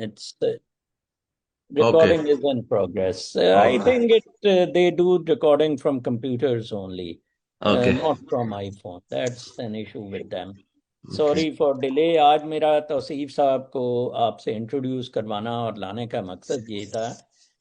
It's okay. recording is in progress. I okay. think they do recording from computers only, okay. not from iPhone. That's an issue with them. Okay. Sorry for delay. आज मेरा तौसीफ साहब को आपसे introduce करवाना और लाने का मकसद ये था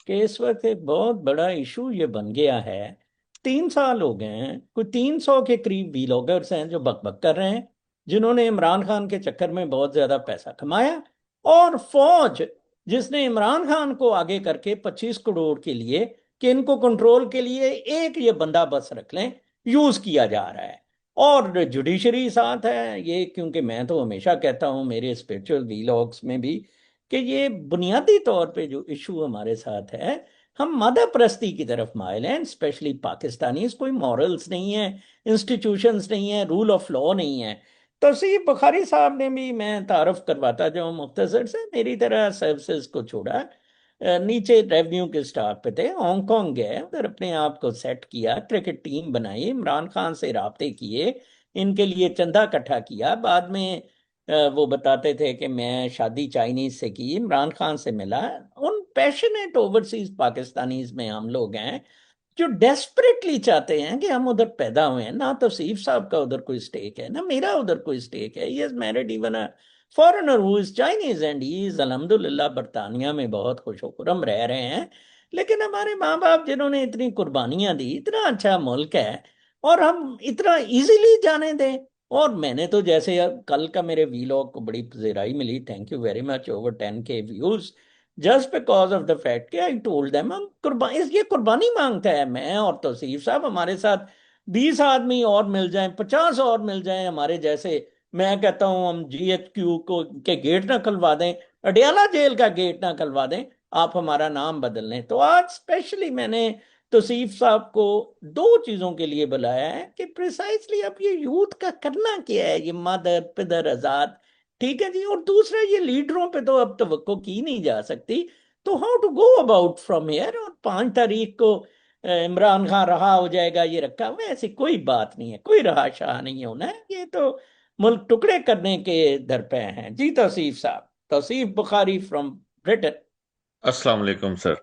कि इस वक्त एक बहुत बड़ा इशू ये बन गया है। 3 साल हो गए हैं, कोई 300 के करीब वीलॉगर्स हैं जो बकबक कर रहे हैं, जिन्होंने इमरान खान के चक्कर में बहुत ज्यादा पैसा कमाया। और फौज जिसने इमरान खान को आगे करके 25 करोड़ के लिए कि इनको कंट्रोल के लिए एक ये बंदा बस रख लें, यूज किया जा रहा है। और जुडिशरी साथ है ये, क्योंकि मैं तो हमेशा कहता हूं मेरे स्पिरिचुअल वीलॉग्स में भी कि ये बुनियादी तौर पे जो इशू हमारे साथ है, हम मदर प्रस्ती की तरफ माइल हैं, स्पेशली पाकिस्तानी। कोई मॉरल्स नहीं है, इंस्टीट्यूशंस नहीं है, रूल ऑफ लॉ नहीं है। तौसीफ बुखारी साहब ने भी, मैं तारफ करवाता जाऊं मुख्तसर से, मेरी तरह सर्विसेज को छोड़ा, नीचे रेवेन्यू के स्टाफ पे थे, हांगकांग गए, उधर अपने आप को सेट किया, क्रिकेट टीम बनाई, इमरान खान से राब्ते किए, इनके लिए चंदा इकट्ठा किया। बाद में वो बताते थे कि मैं शादी चाइनीज से की, इमरान खान से मिला। उन पैशनेट ओवरसीज पाकिस्तानीज में हम लोग हैं जो डेस्परेटली चाहते हैं कि हम उधर पैदा हुए हैं। ना तो तौसीफ साहब का उधर कोई स्टेक है, ना मेरा उधर कोई स्टेक है। He is married even a foreigner who is Chinese and he is अल्हम्दुलिल्लाह बरतानिया में बहुत खुशोखुरम रह रहे हैं। लेकिन हमारे माँ बाप जिन्होंने इतनी कुर्बानियां दी, इतना अच्छा मुल्क है, और हम इतना इजीली जाने दें। और मैंने तो जैसे कल का मेरे वीलॉग को बड़ी पजेराई मिली, thank you very much, over 10K views, just because of the fact कि आई टोल्ड देम हम कुर्बानी, ये कुर्बानी मांगता है। मैं और तौसीफ साहब, हमारे साथ 20 आदमी और मिल जाएं, 50 और मिल जाएं हमारे जैसे, मैं कहता हूं हम GHQ को के गेट ना खुलवा दें, अडयाला जेल का गेट ना खुलवा दें, आप हमारा नाम बदल लें। तो आज स्पेशली मैंने तौसीफ साहब को दो चीजों के लिए बुलाया है कि प्रिसाइसली अब ये यूथ का करना क्या है, ये मदर पिदर आजाद, ठीक है जी। और दूसरा, ये लीडरों पे तो अब तवक्को की नहीं जा सकती। तो how to go about from here. और 5 तारीख को इमरान खान रहा हो जाएगा, ये रखा हुआ है, ऐसी कोई बात नहीं है, कोई रहा शाह नहीं होना है। ये तो मुल्क टुकड़े करने के दर पे हैं जी। तौसीफ साहब, तौसीफ बुखारी फ्रॉम ब्रिटेन। अस्सलाम वालेकुम सर।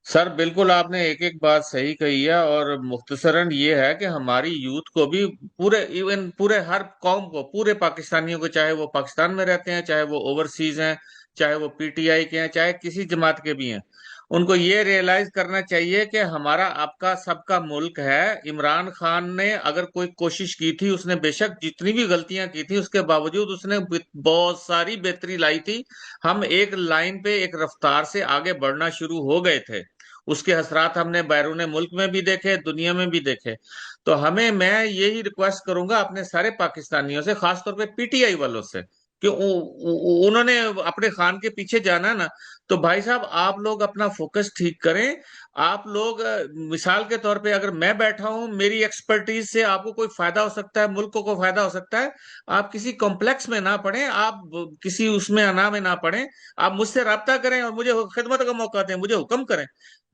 सर बिल्कुल आपने एक एक बात सही कही है, और मुख्तसरन ये है कि हमारी यूथ को भी, पूरे इवन पूरे हर कौम को, पूरे पाकिस्तानियों को, चाहे वो पाकिस्तान में रहते हैं, चाहे वो ओवरसीज हैं, चाहे वो पीटीआई के हैं, चाहे किसी जमात के भी हैं, उनको ये रियलाइज करना चाहिए कि हमारा आपका सबका मुल्क है। इमरान खान ने अगर कोई कोशिश की थी, उसने बेशक जितनी भी गलतियां की थी उसके बावजूद उसने बहुत सारी बेहतरी लाई थी। हम एक लाइन पे, एक रफ्तार से आगे बढ़ना शुरू हो गए थे। उसके असरात हमने बैरून मुल्क में भी देखे, दुनिया में भी देखे। तो मैं यही रिक्वेस्ट करूंगा अपने सारे पाकिस्तानियों से, खासतौर पे पीटीआई वालों से, कि उन्होंने अपने खान के पीछे जाना है ना, तो भाई साहब आप लोग अपना फोकस ठीक करें। आप लोग मिसाल के तौर पे, अगर मैं बैठा हूं, मेरी एक्सपर्टीज से आपको कोई फायदा हो सकता है, मुल्क को फायदा हो सकता है। आप किसी कॉम्प्लेक्स में ना पड़े, आप किसी उसमें अना में ना पड़े। आप मुझसे राब्ता करें और मुझे खिदमत का मौका दें, मुझे हुक्म करें,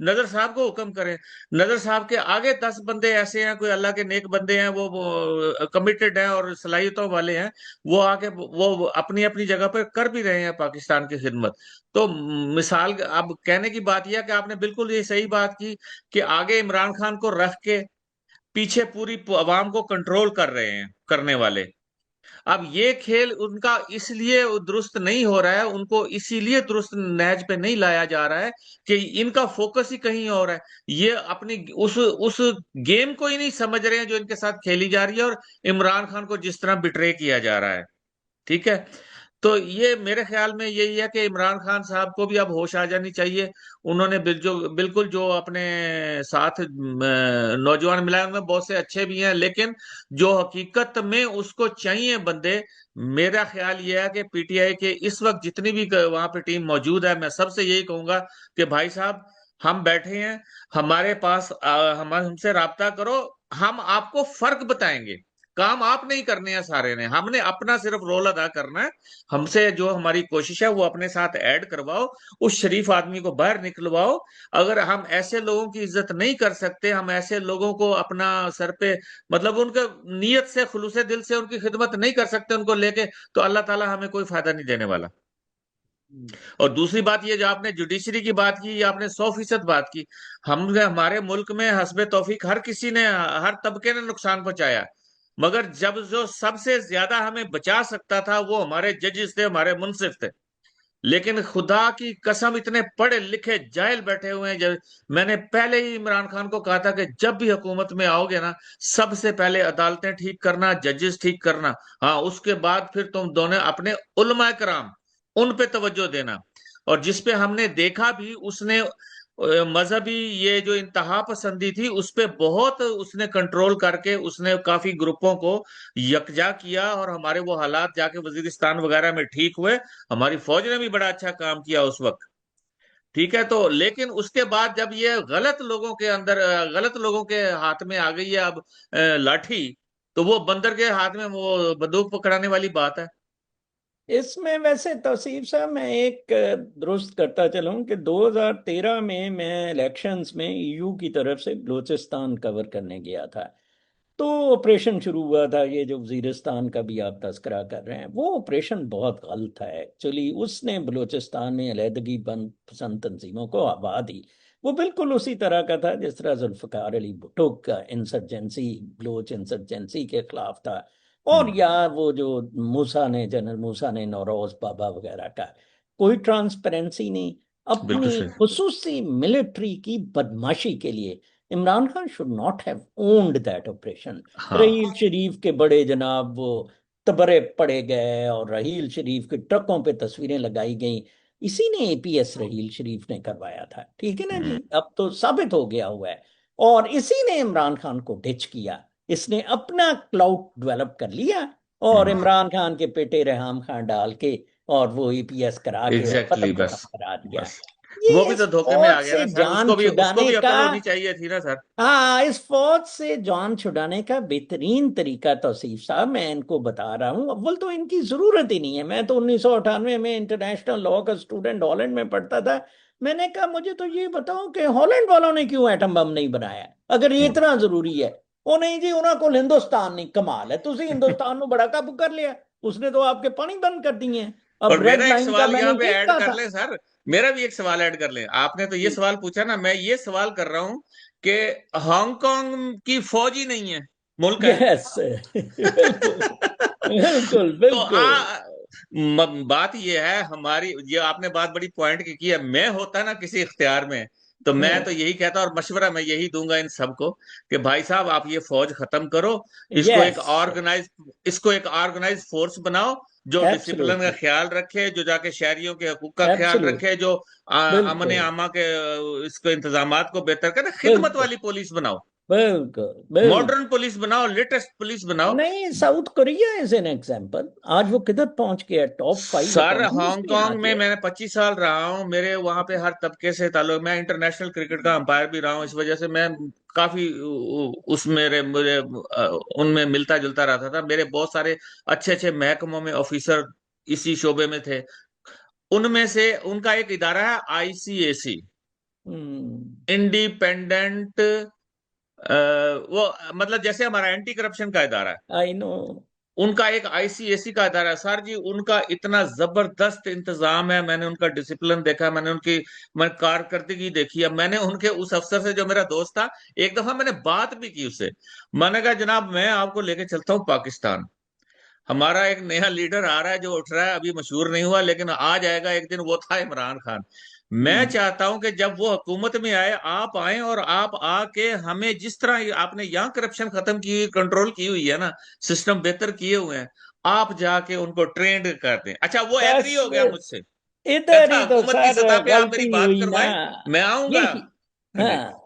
नजर साहब को हुक्म करें। नजर साहब के आगे 10 बंदे ऐसे हैं, कोई अल्लाह के नेक बंदे हैं, वो कमिटेड हैं और सलाहियतों वाले हैं, वो आके वो अपनी अपनी जगह पर कर भी रहे हैं पाकिस्तान की खिदमत। तो मिसाल, अब कहने की बात यह है कि आपने बिल्कुल ये सही बात की कि आगे इमरान खान को रख के पीछे पूरी अवाम को कंट्रोल कर रहे हैं करने वाले। अब ये खेल उनका इसलिए दुरुस्त नहीं हो रहा है, उनको इसीलिए दुरुस्त नहज पे नहीं लाया जा रहा है कि इनका फोकस ही कहीं और है। ये अपनी उस गेम को ही नहीं समझ रहे हैं जो इनके साथ खेली जा रही है, और इमरान खान को जिस तरह बिट्रे किया जा रहा है। ठीक है। तो ये मेरे ख्याल में यही है कि इमरान खान साहब को भी अब होश आ जानी चाहिए। उन्होंने बिल्कुल जो अपने साथ नौजवान मिलाए, उनमें बहुत से अच्छे भी हैं, लेकिन जो हकीकत में उसको चाहिए बंदे, मेरा ख्याल ये है कि पीटीआई के इस वक्त जितनी भी वहां पे टीम मौजूद है, मैं सबसे यही कहूंगा कि भाई साहब हम बैठे हैं, हमारे पास हमसे राब्ता करो, हम आपको फर्क बताएंगे। काम आप नहीं करने हैं सारे ने, हमने अपना सिर्फ रोल अदा करना है। हमसे जो हमारी कोशिश है वो अपने साथ ऐड करवाओ, उस शरीफ आदमी को बाहर निकलवाओ। अगर हम ऐसे लोगों की इज्जत नहीं कर सकते, हम ऐसे लोगों को अपना सर पे, मतलब उनके नीयत से, खुलूसे दिल से उनकी खिदमत नहीं कर सकते उनको लेके, तो अल्लाह ताला हमें कोई फायदा नहीं देने वाला। हम्म, और दूसरी बात ये जो आपने जुडिशरी की बात की, ये आपने 100% बात की। हमने हमारे मुल्क में हस्बे तौफीक हर किसी ने, हर तबके ने नुकसान पहुंचाया, मगर जब जो सबसे ज्यादा हमें बचा सकता था वो हमारे जजेस थे, हमारे मुंसिफ थे। लेकिन खुदा की कसम इतने पढ़े लिखे जाहिल बैठे हुए हैं। जब मैंने पहले ही इमरान खान को कहा था कि जब भी हुकूमत में आओगे ना, सबसे पहले अदालतें ठीक करना, जजेस ठीक करना, हाँ उसके बाद फिर तुम दोनों अपने उलमा कराम उन पे तवज्जो देना। और जिस पे हमने देखा भी, उसने मजहबी ये जो इंतहा पसंदी थी उस पे बहुत उसने कंट्रोल करके उसने काफी ग्रुपों को यकजा किया, और हमारे वो हालात जाके वजीरिस्तान वगैरह में ठीक हुए। हमारी फौज ने भी बड़ा अच्छा काम किया उस वक्त। ठीक है, तो लेकिन उसके बाद जब ये गलत लोगों के अंदर, गलत लोगों के हाथ में आ गई है अब लाठी, तो वो बंदर के हाथ में वो बंदूक पकड़ाने वाली बात है। इसमें वैसे तौसीफ साहब मैं एक दुरुस्त करता चलूं कि 2013 में मैं इलेक्शंस में ईयू की तरफ से बलूचिस्तान कवर करने गया था। तो ऑपरेशन शुरू हुआ था, ये जो वजीरिस्तान का भी आप तस्करा कर रहे हैं, वो ऑपरेशन बहुत गलत था एक्चुअली। उसने बलूचिस्तान में अलहदगी पसंद तंजीमों को हवा दी। वो बिल्कुल उसी तरह का था जिस तरह जुल्फकार अली भुट्टो का इंसर्जेंसी, बलूच इंसर्जेंसी के खिलाफ था। और हम्म। या वो जो मूसा ने, जनरल मूसा ने नौरोज बाबा वगैरह का, कोई ट्रांसपेरेंसी नहीं। बिल्कुल अपनी सही। खुसूसी मिलिट्री की बदमाशी के लिए Imran Khan should not have owned that operation. हाँ। रहील शरीफ के बड़े जनाब वो तबरे पड़े गए, और रहील शरीफ के ट्रकों पे तस्वीरें लगाई गई। इसी ने एपीएस रहील शरीफ ने करवाया था, ठीक है ना जी, हम्म। अब तो साबित हो गया हुआ है। और इसी ने इमरान खान को डिच किया। इसने अपना क्लाउड डेवलप कर लिया, और हम्म। इमरान खान के बेटे रेहाम खान डाल के और वो एपीएस करा के और एग्जैक्टली, खत्म बस। करा दिया। बस वो ये भी इस तो धोखे में फौज आ गया से ना सर, जान उसको छुड़ाने भी का, अकल होनी चाहिए थी ना सर। हाँ, इस फौज से जान छुड़ाने का बेहतरीन तरीका तौसीफ साहब मैं इनको बता रहा हूँ। अव्वल तो इनकी जरूरत ही नहीं है। मैं तो 1998 में इंटरनेशनल लॉ का स्टूडेंट हॉलैंड में पढ़ता था। मैंने कहा मुझे तो ये बताओ कि हॉलैंड वालों ने क्यों एटम बम नहीं बनाया, अगर ये हम्म। इतना जरूरी है। ओ नहीं जी, उन्होंने को हिंदुस्तान नहीं, कमाल है, तुसी हिंदुस्तान में बड़ा काबू कर लिया। उसने तो आपके पानी बंद कर दिए हैं। और अब मेरा रेड एक लाइन का सवाल यहाँ मैंने पे यही ऐड कहा कर था। ले सर। मेरा भी एक सवाल ऐड कर ले, आपने तो ये जी, सवाल पूछा ना, मैं ये सवाल कर रहा हूँ कि हांगकांग की फौज ही नहीं है, मुल्क है। यस बिल्कुल बिल्कुल तो बिल्कुल। बात ये है हमारी, ये आपने बात बड़ी पॉइंट की है। मैं होता ना किसी इख्तियार में, तो मैं तो यही कहता, और मशवरा मैं यही दूंगा इन सबको कि भाई साहब आप ये फौज खत्म करो, इसको एक यस, ऑर्गेनाइज इसको एक ऑर्गेनाइज फोर्स बनाओ, जो डिसिप्लिन का एब्सोल्युटली ख्याल रखे, जो जाके शहरियों के हकूक का ख्याल रखे, एब्सोल्युटली, जो अमन बिल्कुल आमा के इसको इंतजामात को बेहतर करे, खिदमत बिल्कुल वाली पुलिस बनाओ, बिल्कुल बिल्कुल। मॉडर्न पुलिस बनाओ, लेटेस्ट पुलिस बनाओ। नहीं, south Korea is an example. आज वो किधर पहुंच गया, टॉप 5 सर इकोनॉमीज में आ हांगकांग में गया। मैंने 25 साल रहा हूँ, मेरे वहां पे हर तबके से ताल्लुक, मैं इंटरनेशनल क्रिकेट का अंपायर भी रहा हूँ, इस वजह से मैं काफी उस मेरे मेरे उनमें मिलता जुलता रहता था। मेरे बहुत सारे अच्छे अच्छे महकमों में ऑफिसर इसी शोबे में थे। उनमें से उनका एक इदारा है आईसीएसी, हम्म, इंडिपेंडेंट, वो मतलब जैसे हमारा एंटी करप्शन का इदारा है, आई नो। उनका एक आईसीएसी का अदारा है सर जी। उनका इतना जबरदस्त इंतजाम है, मैंने उनका डिसिप्लिन देखा है, मैं कारकर्दगी देखी है। मैंने उनके उस अफसर से, जो मेरा दोस्त था, एक दफा मैंने बात भी की उससे। मैंने कहा जनाब मैं आपको लेके चलता हूँ पाकिस्तान, हमारा एक नया लीडर आ रहा है जो उठ रहा है, अभी मशहूर नहीं हुआ लेकिन आ जाएगा एक दिन, वो था इमरान खान। मैं हम्म, चाहता हूं कि जब वो हुकूमत में आए, आप आए और आप आके हमें, जिस तरह आपने यहाँ करप्शन खत्म की, कंट्रोल की हुई है ना, सिस्टम बेहतर किए हुए हैं, आप जाके उनको ट्रेंड कर दें। अच्छा वो एग्री बस हो गया मुझसे, इधर कहता ही तो हुकूमत की सर सतह पे आप मेरी गलती बात हुई ना। करवाएं, मैं आऊंगा। यही, हाँ जी। हाँ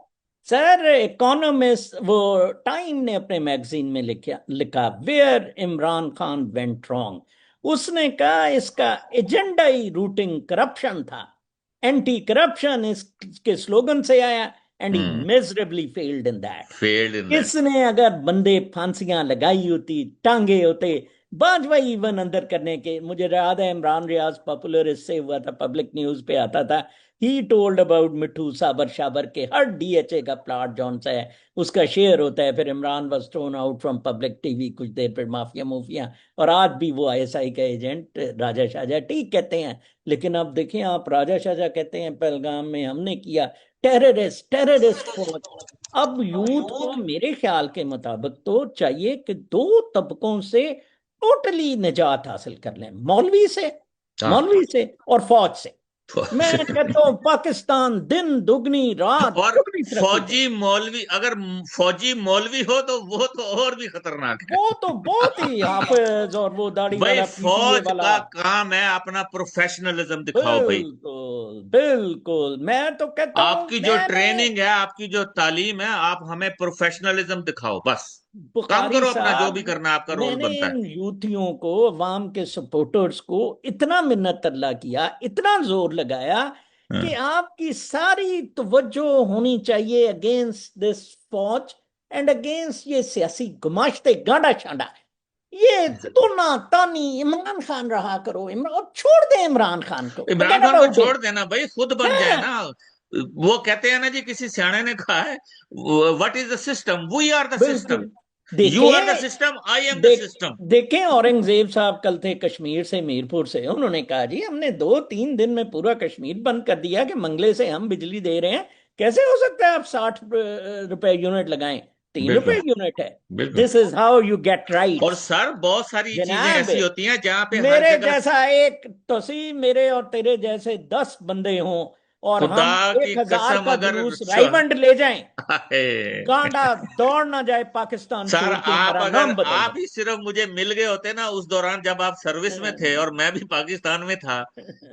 सर, इकोनॉमिस्ट वो टाइम ने अपने मैगजीन में लिखा लिखा where Imran Khan went wrong. उसने कहा इसका एजेंडा ही रूटिंग करप्शन था। एंटी करप्शन इसके स्लोगन से आया, and he hmm. Miserably failed in that. Failed in that. इसने अगर बंदे फांसियां लगाई होती, टांगे होते, बाजवाई इवन अंदर करने के, मुझे याद है इमरान रियाज पॉपुलर इससे हुआ था, पब्लिक न्यूज पे आता था। ही टोल्ड अबाउट मिठू साबर शाबर के हर डीएचए का प्लाट जौन सा है उसका शेयर होता है। फिर Imran was thrown out from public TV कुछ देर, फिर माफिया मुफिया, और आज भी वो आईएसआई का एजेंट राजा शाहजहाँ ठीक कहते हैं। लेकिन अब देखें आप, राजा शाहजहाँ कहते हैं पहलगाम में हमने किया टेररिस्ट टेररिस्ट फौज। अब यूथ को मेरे ख्याल के मुताबिक तो चाहिए कि दो तबकों से टोटली निजात हासिल कर लें, मौलवी से, हाँ। मौलवी से और फौज से। मैं कहता हूँ पाकिस्तान दिन दुगनी रात और चौगुनी तरक्की करे। फौजी मौलवी, अगर फौजी मौलवी हो तो वो तो और भी खतरनाक है। वो तो बहुत ही हाफिज, और वो दाढ़ी भाई वाला पीटीए फौज वाला। का काम है अपना प्रोफेशनलिज्म दिखाओ भाई। बिल्कुल बिल्कुल, मैं तो कहता हूँ आपकी जो मैंने ट्रेनिंग है, आपकी जो तालीम है, आप हमें प्रोफेशनलिज्म दिखाओ बस। काम बुखारी करो अपना, जो भी साहब, करना है, आपका रोल मैंने बनता है। इन यूथियों को, अवाम के सपोर्टर्स को इतना मिन्नत तरला किया, इतना जोर लगाया कि हाँ। आपकी सारी तवज्जो होनी चाहिए अगेंस्ट दिस फौज एंड अगेंस्ट ये सियासी गुमाश्ते गांडा शांडा। ये तुना तानी इमरान खान रहा करो, इमरान छोड़ दे, इमरान खान को इमरान फॉरगेट खान को अबाउट छोड़ इट। देना भाई, खुद बन जाए हाँ, ना। वो कहते हैं ना जी, किसी सियाने ने कहा है, what is the system, we are the system. बिल्कुल। यू आर द देखें, सिस्टम, आई एम द देख सिस्टम। देखें औरंगजेब साहब कल थे कश्मीर से, मीरपुर से, उन्होंने कहा जी हमने 2-3 दिन में पूरा कश्मीर बंद कर दिया कि मंगले से हम बिजली दे रहे हैं। कैसे हो सकता है आप 60 रुपए यूनिट लगाएं? 3 रुपए बिल्कुल। यूनिट है। बिल्कुल। This is how you get और राइट्स सर बहुत सारी चीजें जनाब। ऐसी होती हैं जहां पे हर मेरे जगह जैसा एक तोसी, मेरे और तेरे जैसे 10 बंदे हों और खुदा हम की 1,000 कसम का अगर जुलूस राइवंड ले जाएं, हाय। गांडा दौड़ ना जाए पाकिस्तान सर छोड़ के आप हमारा अगर नाम बदल आप ही सिर्फ मुझे मिल गए होते ना उस दौरान जब आप सर्विस में थे दें। और मैं भी पाकिस्तान में था,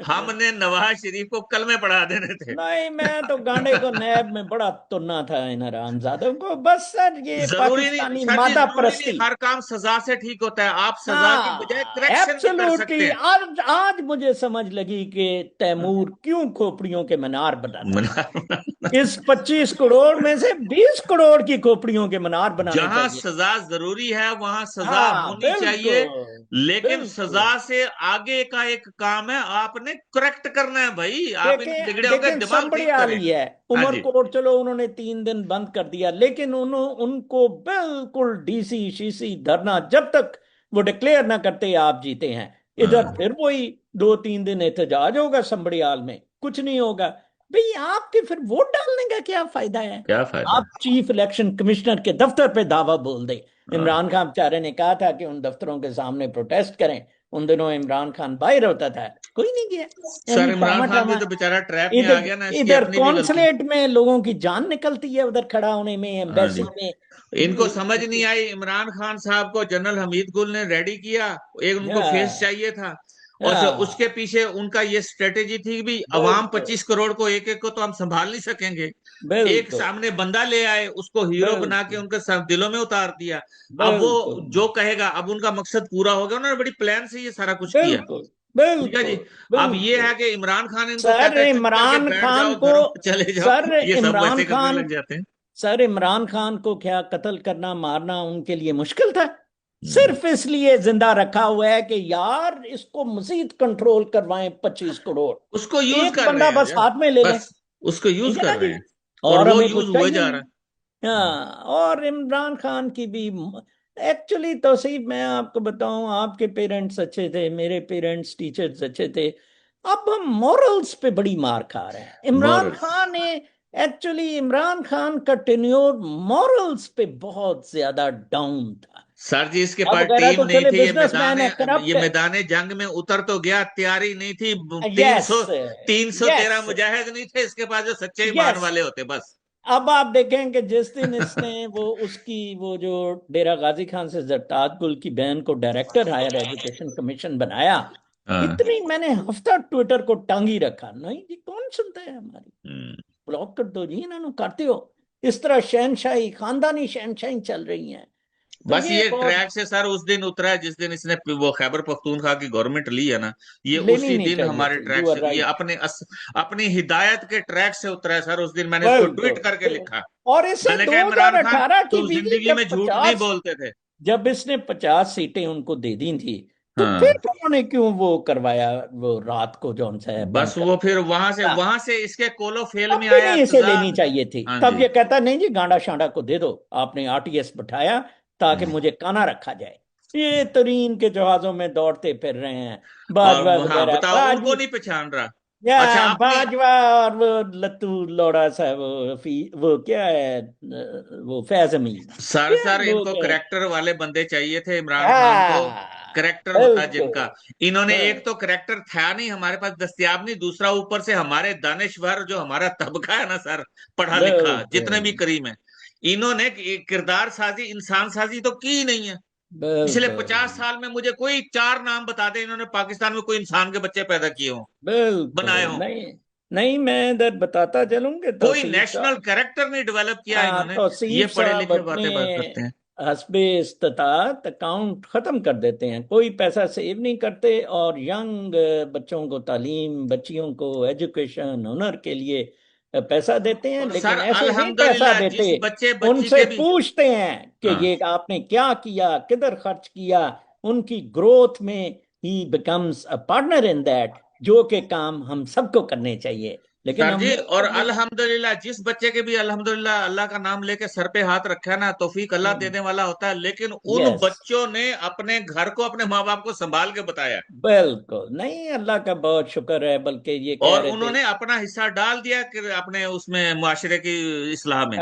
हमने नवाज शरीफ को कलमे पढ़ा देने थे। नहीं, मैं तो गांडे को नैब में बड़ा तुन्ना था इन हरामजादों को, बस सर ये जरूरी नहीं पाकिस्तानी सर जी, मादा जरूरी नहीं परस्ती। हर काम सजा से ठीक होता है। आप सजा की बजाय हाँ करेक्शन भी कर सकते एब्सोल्युटली, हैं। आज आज मुझे समझ लगी कि तैमूर क्यों खोपड़ियों के मनार बनाता था। इस 25 करोड़ में से 20 करोड़ की खोपड़ियों के मनार बनाने जहां चाहिए। सजा जरूरी है वहां सजा हाँ होनी चाहिए। बिल्कुल लेकिन सजा बिल्कुल। से आगे का एक काम है, आपने करेक्ट करना है भाई। आप इन देखें बिगड़े होंगे, देखें दिमाग संबड़ी ठीक करें। आली है, हाँ जी। उमरकोट चलो उन्होंने 3 दिन बंद कर दिया, लेकिन उनको बिल्कुल डीसी शीसी धरना जब तक वो डिक्लेयर ना करते आप जीते हैं। इधर हाँ। फिर वही 2-3 दिन एहतजाज होगा संबड़ी आल में, कुछ नहीं होगा। भाई आपके फिर वोट डालने का क्या फायदा है? क्या फायदा। आप चीफ इलेक्शन कमिश्नर के दफ्तर पे दावा बोल दे। हाँ। इमरान खान बेचारे ने कहा था कि उन दफ्तरों के सामने प्रोटेस्ट करें, उन दिनों इमरान खान बाहर होता था, कोई नहीं गया। सर यानी इमरान टामा खान भी टामा तो बेचारा ट्रैप में आ इधर गया ना, इसकी इधर अपनी भी गलती। कॉन्सुलेट में लोगों की जान निकलती है उधर खड़ा होने में, हाँ एम्बेसी जी। में। इनको समझ नहीं आई, इमरान खान साहब को जनरल हमीद गुल ने रेडी किया। एक उनको फेस हाँ चाहिए था। और फिर उसके हाँ पीछे उनका ये स्ट्रेटेजी थी कि भी अवाम बिल्कुल 25 करोड़ को एक एक को तो हम संभाल नहीं सकेंगे। एक बिल्कुल सामने बंदा ले आए, उसको हीरो बना के बिल्कुल उनके दिलों में उतार दिया। अब वो बिल्कुल जो कहेगा, अब उनका मकसद पूरा हो गया। उन्होंने बड़ी प्लान से ये सारा कुछ किया। बिल्कुल ठीक है जी। बिल्कुल अब ये बिल्कुल। है कि इमरान खान इनको सर कहता है चुप करके इमरान बैठ खान जाओ, को घरों में चले जाओ। सर ये सब इमरान वैसे करने खान लग जाते हैं। सर इमरान खान को क्या कत्ल करना मारना उनके लिए मुश्किल था? हम्म। सिर्फ इसलिए जिंदा रखा हुआ है कि यार इसको मजीद कंट्रोल करवाएं 25 करोड़। उसको यूज एक कर रहे बंदा हैं बस यार। हाथ में ले लें, बस उसको यूज ठीक है कर ना रहे जी, हैं। और और वो हमें यूज कुछ हुए चाहिए जा रहा नहीं। है। हम्म। हाँ, और इमरान खान की भी एक्चुअली तौसीफ मैं आपको बताऊं, आपके पेरेंट्स अच्छे थे, मेरे पेरेंट्स टीचर्स अच्छे थे। अब हम मॉरल्स पे बड़ी मार खा रहे हैं। इमरान मॉरल्स। खान ने एक्चुअली, इमरान खान का टेन्योर मॉरल्स पे बहुत ज्यादा डाउन था। सर जी इसके अब पास वगैरह टीम तो नहीं चले थी, बिजनेसमैन है, ये करप्ट है। मैदान जंग में उतर तो गया, तैयारी नहीं थी। तीन यस सौ तीन सौ यस तेरह मुजाहिद नहीं थे इसके पास जो सच्चे ईमान यस। वाले होते बस। अब आप देखें कि जिस दिन इसने वो उसकी वो जो डेरा गाजी खान से जरदाद गुल की बहन को डायरेक्टर हायर एजुकेशन कमीशन बनाया, हाँ। इतनी मैंने हफ्ता ट्विटर को टांगी रखा, नहीं जी कौन सुनता है हमारी, हम्म। ब्लॉक कर दो जी, इन्होंने करते हो। इस तरह शहनशाही, खानदानी शहनशाही चल रही है। तो बस ये ये बहुत ट्रैक से सर उस दिन उतरा है जिस दिन इसने वो खैबर पख्तूनख्वा की गवर्नमेंट ली है ना। ये लेनी उसी नहीं दिन चाहिए हमारे थी, ट्रैक यू आर से, ये राइट। अपनी हिदायत के ट्रैक से उतरा है सर। उस दिन मैंने इसको बिल्कुल ट्वीट करके बिल्कुल। लिखा। और इसे मैंने कहा इमरान खान, 2018 की तुम भी जिंदगी जब में झूठ नहीं 50, बोलते थे। जब इसने 50 सीटें उनको दे दी थी, तो फिर हाँ, उन्होंने क्यों वो करवाया, वो रात को जौन सा है बंद बस कर वो फिर दिया। वहां से इसके कोलो फेल तब में भी आया नहीं इसे इक़्तिदार। लेनी चाहिए थी। हाँ तब जी। ये कहता नहीं जी, गांडा शांडा को दे दो, आपने आरटीएस बिठाया ताकि हम्म। मुझे काना रखा जाए। ये तरीन के जहाजों में दौड़ते फिर रहे हैं, और बाजवा हाँ, वगैरह, बताओ, उनको नहीं पहचान रहा। या अच्छा, अपने बाजवा, और वो लत्तू लौड़ा सा, वो क्या है, वो फैज अमीन, सर ये सर इनको लोग हैं। करेक्टर वाले बंदे चाहिए थे, इमरान खान को हाँ, करेक्टर होता जिनका। बिल्कुल। इन्होंने, एक हाँ, तो करेक्टर था नहीं हमारे पास दस्तयाब, नहीं, दूसरा ऊपर से हमारे दानिश्वर जो हमारा तबका है ना सर, पढ़ा लिखा बिल्कुल, जितने भी करीम है, इन्होंने किरदार साजी, इंसान साजी तो की ही नहीं है। पिछले बिल्कुल, 50 साल में मुझे कोई 4 नाम बता दे इन्होंने पाकिस्तान में कोई इंसान के बच्चे पैदा किए हों, बनाए बिल्कुल। हों। नहीं, नहीं, मैं इधर बताता चलूंगे कोई तौसीफ नेशनल साहब। कैरेक्टर नहीं डेवलप किया इन्होंने। ये तौसीफ पढ़े साहब लिखे अपने बातें बात करते हैं। हस्बे इस्तात अकाउंट खत्म कर देते हैं, कोई पैसा सेव नहीं करते, और यंग बच्चों को तालीम, बच्चियों को एजुकेशन, हुनर के लिए पैसा देते हैं, और सर लेकिन ऐसे नहीं पैसा अल्हम्दुलिल्लाह, देते। जिस बच्चे बच्ची उनसे के भी। पूछते हैं कि हाँ ये आपने क्या किया, किधर खर्च किया। उनकी ग्रोथ में ही becomes a partner in that, जो कि काम हम सबको करने चाहिए, लेकिन सर हम जी, नहीं और करने। अल्हम्दुलिल्लाह, जिस बच्चे के भी अल्हम्दुलिल्लाह अल्लाह का नाम लेके सर पे हाथ रखा है ना, तौफीक अल्लाह देने वाला होता है, लेकिन उन यस, बच्चों ने अपने घर को, अपने माँ बाप को संभाल के बताया, बिल्कुल। नहीं, अल्लाह का बहुत शुक्र है, बल्कि ये कह और रहे थे उन्होंने अपना हिस्सा डाल दिया कि अपने उसमें मुआशरे की इस्लाह में।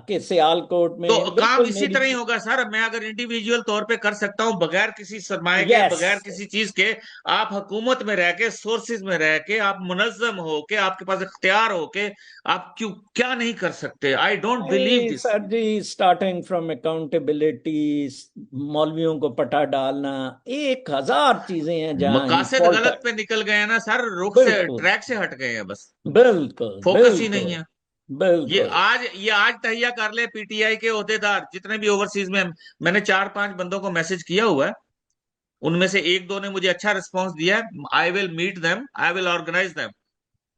कि सियालकोट तो में काम बिल्कुल इसी मेरी। तरह ही होगा सर। मैं अगर इंडिविजुअल तौर पे कर सकता हूं, बगैर किसी सरमाए के, यस, बगैर किसी चीज के, आप हुकूमत में रह के, सोर्सेज में रह के, आप मुनज्जम हो के, आपके पास इख्तियार हो के, आप क्यों क्या नहीं कर सकते? आई डोंट बिलीव नहीं this. Sir ji, starting from accountability, मौलवियों को पटा डालना, 1000 चीजें हैं जहां ही मकासद फॉल्ट है। गलत पे निकल गए हैं ना सर, रुख से, बिल्कुल, ट्रैक से हट गए हैं बस। बिल्कुल, फोकस ही नहीं बिल्कुल, है। बिल्कुल। ये आज तहिया कर ले पीटीआई के ओहदेदार जितने भी ओवरसीज में। मैंने 4-5 बंदों को मैसेज किया हुआ है, उनमें से एक दो ने मुझे अच्छा रिस्पांस दिया है। I will meet them, I will organise them.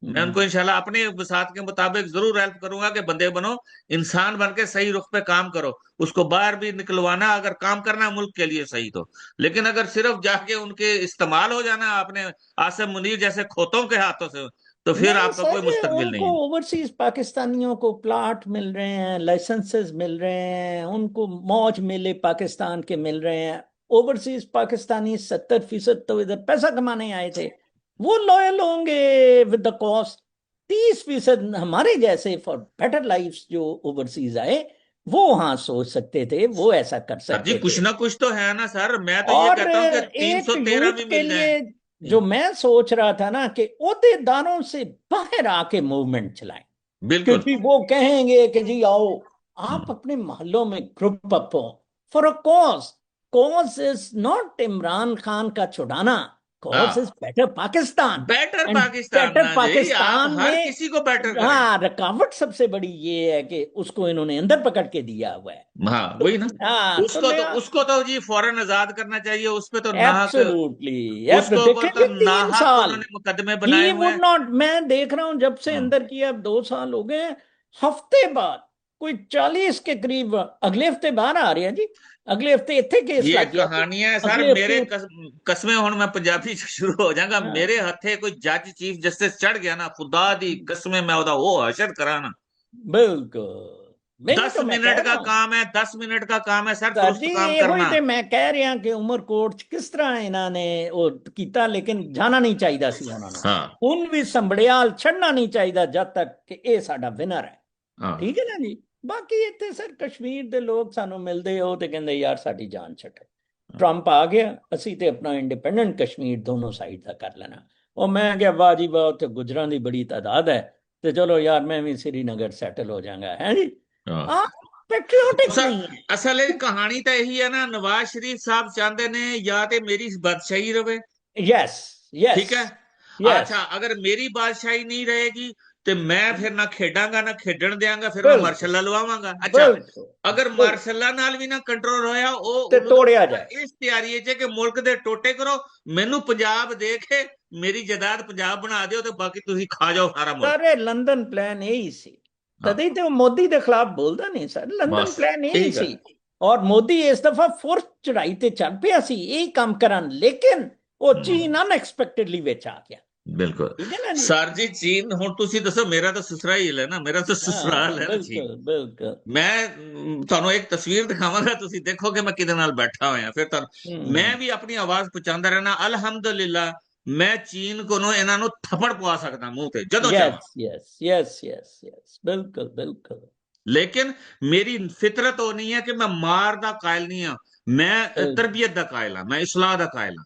मैं हम्म, उनको इंशाल्लाह अपने वसात के मुताबिक जरूर हेल्प करूंगा कि बंदे बनो, इंसान बन के सही रुख पे काम करो। उसको बाहर भी निकलवाना, अगर काम करना है मुल्क के लिए सही तो। लेकिन अगर सिर्फ जाके उनके इस्तेमाल हो जाना अपने आसिम मुनीर जैसे खोतों के हाथों से, तो फिर नहीं आपका कोई सर, मुस्तकबिल उनको नहीं है। ओवरसीज पाकिस्तानियों को प्लाट मिल रहे हैं, लाइसेंसेस मिल रहे हैं, उनको मौज मेले पाकिस्तान के मिल रहे हैं। ओवरसीज पाकिस्तानी 70% तो इधर पैसा कमाने आए थे, वो लॉयल होंगे विद द कॉस्ट। 30% हमारे जैसे फॉर बेटर लाइफ जो ओवरसीज आए, वो वहां सोच सकते थे, वो ऐसा कर सर जी, सकते कुछ थे। ना कुछ तो है ना सर। मैं तो ये और कहता हूँ कि एक 313 यूथ भी के मिल जाए। लिए जो मैं सोच रहा था ना, कि ओहदेदारों से बाहर आके मूवमेंट चलाएं, कि बिल्कुल। जी वो कहेंगे कि जी आओ, आप हम्म। अपने मोहल्लों में ग्रुप अप हो for a cause. Cause is not Imran Khan का छुड़ाना, कॉज इज हाँ, better Pakistan. Better and Pakistan better ना जी, आप पाकिस्तान हर में, किसी को बेटर करें। हाँ, रुकावट सबसे बड़ी ये है कि उसको इन्होंने अंदर पकड़ के दिया हुआ है। हाँ, तो वही ना। हाँ, तो उसको तो जी फौरन आजाद करना चाहिए। उस पे तो नाहक, एब्सोल्युटली, उसके ऊपर तो देखेंगे तीन नाहक साल उन्होंने मुकदमे बनाए ही हुए वुड हैं। नॉट। मैं देख रहा हूं जब से हाँ। अंदर किया, अब 2 साल हो गए हैं, हफ्ते बाद कोई 40 के करीब, अगले हफ्ते बाहर आ रहे हैं जी, अगले हफ्ते इतने केस ये लग गया जी, कहानियां सर, अगले मेरे हफ्ते। कस्में हुन मैं पंजाबी च शुरू हो जाऊंगा। हाँ, मेरे हथे कोई जज चीफ जस्टिस चढ़ गया ना, खुदा दी कस्में, मैं ओदा वो हशर करा ना। बिल्कुल। नहीं, दस तो मैं कह मिनट का रहा हूँ काम है, 10 मिनट का काम है सर, सर जी, दुरुस्त काम ਇਹੋ ਹੀ करना। ਤੇ ਮੈਂ ਕਹਿ ਰਿਹਾ ਕਿ ਉਮਰਕੋਟ ਚ ਕਿਸ ਤਰ੍ਹਾਂ ਇਹਨਾਂ ਨੇ ਉਹ ਕੀਤਾ, ਲੇਕਿਨ ਜਾਣਾ ਨਹੀਂ ਚਾਹੀਦਾ ਸੀ ਉਹਨਾਂ ਨੂੰ। हाँ ਹੁਣ ਵੀ ਸੰਭੜਿਆਲ ਛੱਡਣਾ ਨਹੀਂ ਚਾਹੀਦਾ ਜਦ ਤੱਕ ਕਿ ਇਹ ਸਾਡਾ ਵਿਨਰ ਹੈ। हाँ। ਠੀਕ ਹੈ ਨਾ ਜੀ। ਬਾਕੀ ਇੱਥੇ ਸਰ ਕਸ਼ਮੀਰ ਦੇ ਲੋਕ ਸਾਨੂੰ ਮਿਲਦੇ ਹੋ ਤੇ ਕਹਿੰਦੇ ਯਾਰ ਸਾਡੀ ਜਾਨ ਛੱਡੋ। ਟਰੰਪ ਆ ਗਿਆ, ਅਸੀਂ ਤੇ ਆਪਣਾ ਇੰਡੀਪੈਂਡੈਂਟ ਕਸ਼ਮੀਰ ਦੋਨੋਂ ਸਾਈਡ ਦਾ ਕਰ ਲੈਣਾ। ਉਹ ਮੈਂ ਕਿਹਾ ਵਾਹ ਜੀ ਵਾਹ, ਉੱਥੇ ਗੁਜਰਾਂ ਦੀ ਬੜੀ ਤਾਦਾਦ ਹੈ, ਤੇ ਚਲੋ ਯਾਰ ਮੈਂ ਵੀ श्रीनगर सेटल हो जाऊंगा, है जी। हाँ। आप तो पेट्रियोटिक सर, नहीं है। असल कहानी तो यही है ना, नवाज शरीफ साहब चाहते ने या तो मेरी बादशाही रवे, यस, यस, ठीक है। यस, अच्छा, अगर मेरी बादशाही नहीं रहेगी तो मैं फिर ना खेडांगा ना खेडन देंगा, फिर मैं बिल्कुल, मार्शल लवावांगा। अच्छा, बिल्कुल, अगर बिल्कुल, मार्शल नाल भी ना कंट्रोल होया, ते उदों तोड़िया मैं जाए। इस तैयारी च कि मुल्क दे टोटे करो, मैनू पंजाब दे के मेरी जायदाद पंजाब बना दियो, तो बाकी तुसी खा जाओ सारा मुल्क। सारे लंदन प्लान यही सी। हाँ, तभी तो मोदी के खिलाफ बोलता नहीं सर, लंदन बस प्लान यही यही सी। गल। ਔਰ ਮੋਦੀ ਇਸ ਦਫਾ ਫੋਰਥ ਚੜਾਈ ਤੇ ਚੱਲ ਪਿਆ ਸੀ ਇਹ ਕੰਮ ਕਰਨ, ਲੇਕਿਨ ਉਹ ਚੀਨ ਅਨਐਕਸਪੈਕਟedly ਵਿੱਚ ਆ ਗਿਆ। ਬਿਲਕੁਲ ਠੀਕ ਹੈ ਨਾ ਜੀ। ਸਰ ਜੀ, ਚੀਨ ਹੁਣ ਤੁਸੀਂ ਦੱਸੋ, ਮੇਰਾ ਤਾਂ ਸਸਰਾਲ ਹੈ ਨਾ, ਮੇਰਾ ਤਾਂ ਸਸੁਰਾਲ ਹਾਂ ਹੈ ਨਾ ਚੀਨ। ਬਿਲਕੁਲ ਬਿਲਕੁਲ। ਮੈਂ ਤੁਹਾਨੂੰ ਇੱਕ ਤਸਵੀਰ ਦਿਖਾਵਾਂਗਾ, ਤੁਸੀਂ ਦੇਖੋਗੇ ਮੈਂ ਕਿਹਦੇ ਨਾਲ ਬੈਠਾ ਹੋਇਆ, ਫਿਰ ਤੁਹਾਨੂੰ ਮੈਂ ਹੂੰ। ਵੀ ਆਪਣੀ ਆਵਾਜ਼ ਪਹੁੰਚਾਉਂਦਾ ਰਹਿਣਾ, ਅਲਹਮਦੁਲਿਲਾ ਮੈਂ ਚੀਨ ਕੋਲੋਂ ਇਹਨਾਂ ਨੂੰ ਥੱਪੜ ਪਵਾ ਸਕਦਾ ਮੂੰਹ ਤੇ ਜਦੋਂ ਚਾਹਾਂ। Yes yes yes yes yes, ਬਿਲਕੁਲ ਬਿਲकुल। ਲੇਕਿਨ ਮੇਰੀ ਫਿਤਰਤ ਉਹ ਨਹੀਂ ਹੈ ਕਿ ਮੈਂ ਮਾਰ ਦਾ ਕਾਇਲ ਨਹੀਂ ਹਾਂ, ਮੈਂ ਤਰਬੀਅਤ ਦਾ ਕਾਇਲ ਹਾਂ, ਮੈਂ ਇਸਲਾਹ ਦਾ ਕਾਇਲ ਹਾਂ।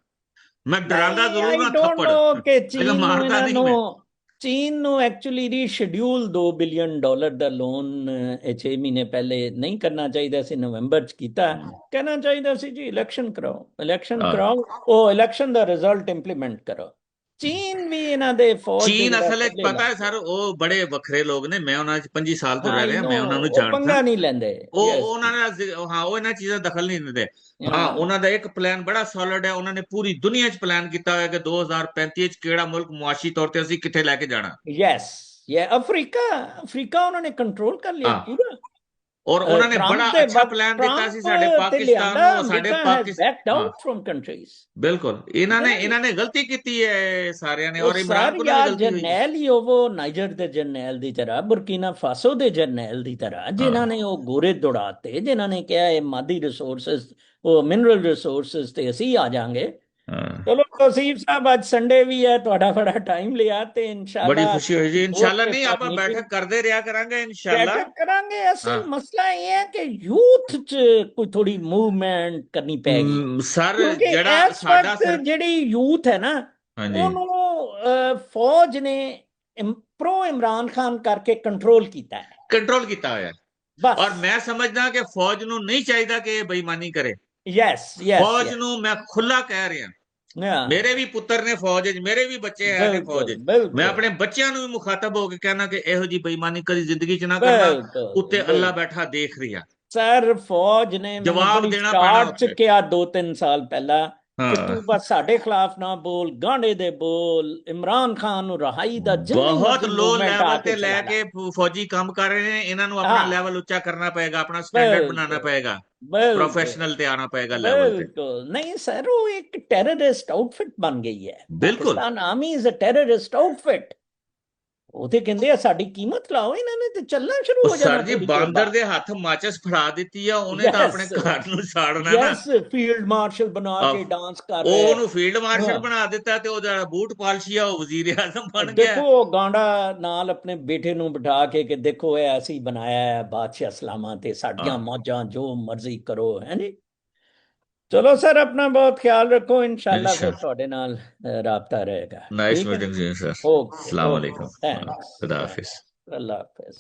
ਮੈਂ ਡਰਾਂਗਾ ਨਹੀਂ, ਜ਼ਰੂਰ ਆਈ ਹਾਂ ਡੋਂਟ ਥੱਪੜ, ਨੋ ਕਿ ਲੇਕਿਨ ਚੀਨ ਨੂੰ ਮਾਰਦਾ ਇਹਨਾਂ ਨਹੀਂ ਨੂੰ ਮੈਂ। ਚੀਨ ਨੂੰ ਐਕਚੁਅਲੀ ਰੀਸ਼ਡਿਊਲ $2 ਬਿਲੀਅਨ ਦਾ ਲੋਨ 6 ਮਹੀਨੇ ਪਹਿਲੇ ਨਹੀਂ ਕਰਨਾ ਚਾਹੀਦਾ ਸੀ, ਨਵੰਬਰ ਚ ਕੀਤਾ। ਕਹਿਣਾ ਚਾਹੀਦਾ ਸੀ ਜੀ ਇਲੈਕਸ਼ਨ ਕਰਾਓ, ਇਲੈਕਸ਼ਨ ਆਹ, ਕਰਾਓ, ਉਹ ਇਲੈਕਸ਼ਨ ਦਾ ਰਿਜ਼ਲਟ ਇੰਪਲੀਮੈਂਟ ਕਰੋ। ਚੀਨ ਵੀ ਇਹਨਾਂ ਦੇ ਫੌਜ ਦੇ ਚੀਨ ਜਿਹੜਾ ਅਸਲ ਵਿੱਚ ਥੱਲੇ ਪਤਾ ਲੱਗ ਹੈ ਗਿਆ। ਸਰ, ਉਹ ਬੜੇ ਵੱਖਰੇ ਲੋਕ ਨੇ, ਮੈਂ ਉਹਨਾਂ ਚ 25 ਸਾਲ ਤੋਂ ਹਾਂ ਰਹਿ ਆਈ ਰਿਹਾ, ਨੋ, ਮੈਂ ਉਹਨਾਂ ਨੂੰ ਉਹ ਜਾਣਦਾ। ਪੰਗਾ ਨਹੀਂ ਲੈਂਦੇ। ਉਹ ਯੈਸ। ਉਹਨਾਂ ਦਾ ਹਾਂ, ਉਹ ਇਹਨਾਂ ਚੀਜ਼ਾਂ ਦਖਲ ਨਹੀਂ ਦਿੰਦੇ। ਹਾਂ, ਹਾਂ ਉਹਨਾਂ ਦਾ ਇੱਕ ਪਲਾਨ ਬੜਾ ਸੋਲਿਡ ਹੈ, ਉਹਨਾਂ ਨੇ ਪੂਰੀ ਦੁਨੀਆ 'ਚ ਪਲਾਨ ਕੀਤਾ ਹੋਇਆ ਕਿ 2035 'ਚ ਕਿਹੜਾ ਮੁਲਕ ਮੁਆਸ਼ੀ ਤੌਰ ਤੇ ਅਸੀਂ ਕਿੱਥੇ ਲੈ ਕੇ ਜਾਣਾ। ਯੈਸ। ਇਹ ਅਫਰੀਕਾ, ਅਫਰੀਕਾ ਉਹਨਾਂ ਨੇ ਕੰਟਰੋਲ ਕਰ ਲਿਆ ਹਾਂ, ਪੂਰਾ। ਔਰ ਉਹਨਾਂ ਨੇ ਟਰੰਪ ਬੜਾ ਦੇ ਅੱਛਾ ਵਕਤ ਪਲਾਨ ਦਿੱਤਾ ਸੀ ਟਰੰਪ ਸਾਡੇ ਤੇ ਪਾਕਿਸਤਾਨ ਲਿਆਂਦਾ, ਨੂੰ, ਸਾਡੇ ਅਮਰੀਕਾ ਹੈਜ਼ ਬੈਕਡ ਹਾਂ ਆਊਟ ਫਰਮ ਕੰਟਰੀਜ਼। ਬਿਲਕੁਲ, ਠੀਕ ਹੈ ਨਾ ਜੀ। ਇਹਨਾਂ ਨੇ ਗਲਤੀ ਕੀਤੀ ਹੈ ਸਾਰਿਆਂ ਨੇ, ਉਹ ਔਰ ਇਮਰਾਨ ਸਰ ਕੋਲੋਂ ਵੀ ਯਾਰ ਗਲਤੀ ਹੋਈ ਹੈ। ਜਰਨੈਲ ਹੀ ਉਹ ਨਾਈਜਰ ਦੇ ਜਰਨੈਲ ਦੀ ਤਰ੍ਹਾਂ, ਬੁਰਕੀਨਾ ਫਾਸੋ ਦੇ ਜਰਨੈਲ ਦੀ ਤਰ੍ਹਾਂ, ਜਿਨ੍ਹਾਂ ਹਾਂ ਨੇ ਉਹ ਗੋਰੇ ਦੌੜਾਤੇ, ਜਿਨ੍ਹਾਂ ਨੇ ਕਿਹਾ ਇਹ ਮਾਦੀ ਰਿਸੋਰਸਸ, ਉਹ ਮਿਨਰਲ ਰਿਸੋਰਸਸ ਤੇ ਅਸੀਂ ਆ ਜਾਾਂਗੇ। ਹਾਂ, ਚਲੋ ਤੌਸੀਫ ਸਾਹਿਬ, ਅੱਜ ਸੰਡੇ ਵੀ ਹੈ, ਤੁਹਾਡਾ ਬੜਾ ਟਾਈਮ ਲਿਆ, ਤੇ ਬੜੀ ਇਨਸ਼ਾਅੱਲਾ ਖੁਸ਼ੀ ਹੋਈ ਜੀ, ਹੋਰ ਇਨਸ਼ਾਅੱਲਾ। ਨਹੀਂ, ਆਪਾਂ ਮੀਟਿੰਗ ਬੈਠਕ ਕਰਦੇ ਰਿਹਾ ਕਰਾਂਗੇ ਇਨਸ਼ਾਅੱਲਾ। ਬੈਠਕ ਕਰਾਂਗੇ। ਹਾਂ ਅਸਲ ਮਸਲਾ ਇਹ ਹੈ ਕਿ ਯੂਥ 'ਚ ਕੋਈ ਥੋੜੀ ਮੂਵਮੈਂਟ ਕਰਨੀ ਪੈਗੀ, ਸਰ, ਕਿਉਂਕਿ ਜਿਹੜਾ ਇਸ ਸਾਡਾ ਵਕਤ ਜਿਹੜੀ ਯੂਥ ਹੈ ਨਾ, ਹਾਂਜੀ ਉਹਨੂੰ ਫੌਜ ਨੇ ਪ੍ਰੋ ਇਮਰਾਨ ਖਾਨ ਕਰਕੇ ਕੰਟਰੋਲ ਕੀਤਾ ਹੈ ਕੰਟਰੋਲ ਕੀਤਾ ਹੋਇਆ ਹੈ। ਬਸ। ਔਰ ਮੈਂ ਸਮਝਦਾ ਕਿ ਫੌਜ ਨੂੰ ਨਹੀਂ ਚਾਹੀਦਾ ਕਿ ਇਹ ਬੇਈਮਾਨੀ ਕਰੇ। ਯੈਸ ਯੈਸ ਫੌਜ ਯੈਸ। ਨੂੰ ਮੈਂ ਖੁੱਲਾ ਕਹਿ ਰਿਹਾ, ਮੇਰੇ ਵੀ ਪੁੱਤਰ ਨੇ ਫੌਜ 'ਚ, ਮੇਰੇ ਵੀ ਬੱਚੇ ਹੈ ਨੇ ਫੌਜ ਬਿਲਕੁਲ 'ਚ, ਮੈਂ ਬਿਲਕੁਲ ਆਪਣੇ ਬੱਚਿਆਂ ਨੂੰ ਵੀ ਮੁਖਾਤਬ ਹੋ ਕੇ ਕਹਿਣਾ ਕਿ ਇਹੋ ਜੀ ਬੇਈਮਾਨੀ ਕਦੀ ਜ਼ਿੰਦਗੀ 'ਚ ਨਾ ਕਰਨਾ, ਬਿਲਕੁਲ ਉੱਤੇ ਅੱਲਾ ਬਿਲਕੁਲ। ਬੈਠਾ ਦੇਖ ਰਿਹਾ। ਸਰ ਫੌਜ ਨੇ ਮੈਨੂੰ ਜਵਾਬ ਬੜੀ ਦੇਣਾ ਪੈਣਾ ਸਟਾਰਟ ਚ ਉੱਥੇ। ਕਿਹਾ 2-3 ਸਾਲ ਪਹਿਲਾਂ ਕਿ ਹਾਂ, ਤੂੰ ਬਸ ਸਾਡੇ ਖਿਲਾਫ ਨਾ ਬੋਲ, ਗਾਂਡੇ ਦੇ ਬੋਲ, ਇਮਰਾਨ ਖਾਨ ਨੂੰ ਰਹਾਈ ਦਾ ਜਿੰਨੀ ਬਹੁਤ ਮਰਜ਼ੀ ਲੋ ਮੂਵਮੈਂਟ ਆ ਲੈਵਲ ਕੇ ਤੇ ਲੈ ਚਲਾ ਲਾ। ਕੇ ਫੌਜੀ ਕੰਮ ਕਰ ਰਹੇ ਨੇ, ਇਹਨਾਂ ਨੂੰ ਆਪਣਾ ਹਾਂ ਲੈਵਲ ਉੱਚਾ ਕਰਨਾ ਪਏਗਾ, ਆਪਣਾ ਸਟੈਂਡਰਡ ਬਣਾਉਣਾ ਬਿਲਕੁਲ ਪਏਗਾ, ਬਿਲकुल ਪ੍ਰੋਫੈਸ਼ਨਲ ਤੇ ਆਣਾ ਪਏਗਾ ਲੈਵਲ ਤੇ। ਬਿਲकुल। नहीं सर, वो एक टेररिस्ट आउटफिट बन गई है। ਬਿਲਕੁਲ Pakistan army is a terrorist outfit. ਉਹ ਤੇ ਕਹਿੰਦੇ ਆ ਸਾਡੀ ਕੀਮਤ ਲਾਓ, ਇਹਨਾਂ ਨੇ ਤੇ ਚੱਲਣਾ ਸ਼ੁਰੂ ਉਹ ਹੋ ਸਰ ਜਾਣਾ ਜੀ, ਥੋੜੀ ਦੇਰ ਬਾਂਦਰ ਬਾਅਦ। ਦੇ ਹੱਥ ਮਾਚਿਸ ਫੜਾ ਦਿੱਤੀ ਆ, ਉਹਨੇ ਤਾਂ ਆਪਣੇ ਯੈਸ ਘਰ ਨੂੰ ਸਾੜਨਾ ਨਾ। ਯੈਸ, ਫੀਲਡ ਮਾਰਸ਼ਲ ਬਣਾ ਕੇ ਡਾਂਸ ਕਰ ਉਹ ਰਿਹਾ ਉਹਨੂੰ ਫੀਲਡ ਮਾਰਸ਼ਲ ਹੈ। ਬਣਾ ਦਿੱਤਾ, ਤੇ ਉਹ ਜਿਹੜਾ ਬੂਟ ਪਾਲਸ਼ੀ ਆ ਉਹ ਵਜ਼ੀਰ ਆਜ਼ਮ ਬਣ ਦੇਖੋ ਗਿਆ। ਉਹ ਗਾਂਡਾ ਨਾਲ ਆਪਣੇ ਬੇਟੇ ਨੂੰ ਬਿਠਾ ਕੇ ਕਿ ਦੇਖੋ ਇਹ ਅਸੀਂ ਬਣਾਇਆ ਹੈ ਬਾਦਸ਼ਾਹ ਸਲਾਮਾਂ ਤੇ ਸਾਡੀਆਂ ਹਾਂ ਮੌਜਾਂ, ਜੋ ਮਰਜ਼ੀ ਕਰੋ, ਹੈ ਜੀ। ਚਲੋ ਸਰ, ਆਪਣਾ ਬਹੁਤ ਖਿਆਲ ਰੱਖੋ, ਇਨਸ਼ਾਅੱਲਾ ਫਿਰ इंशाल्लाह। ਤੁਹਾਡੇ ਨਾਲ ਰਾਬਤਾ ਰਹੇਗਾ। नाइस ਠੀਕ ਹੈ। मीटिंग जी सर। ਓਕੇ अस्सलाम ਓਕੇ, वालेकुम। ਥੈਂक्स खुदा हाफिज। थैंक्स, अल्लाह हाफिज।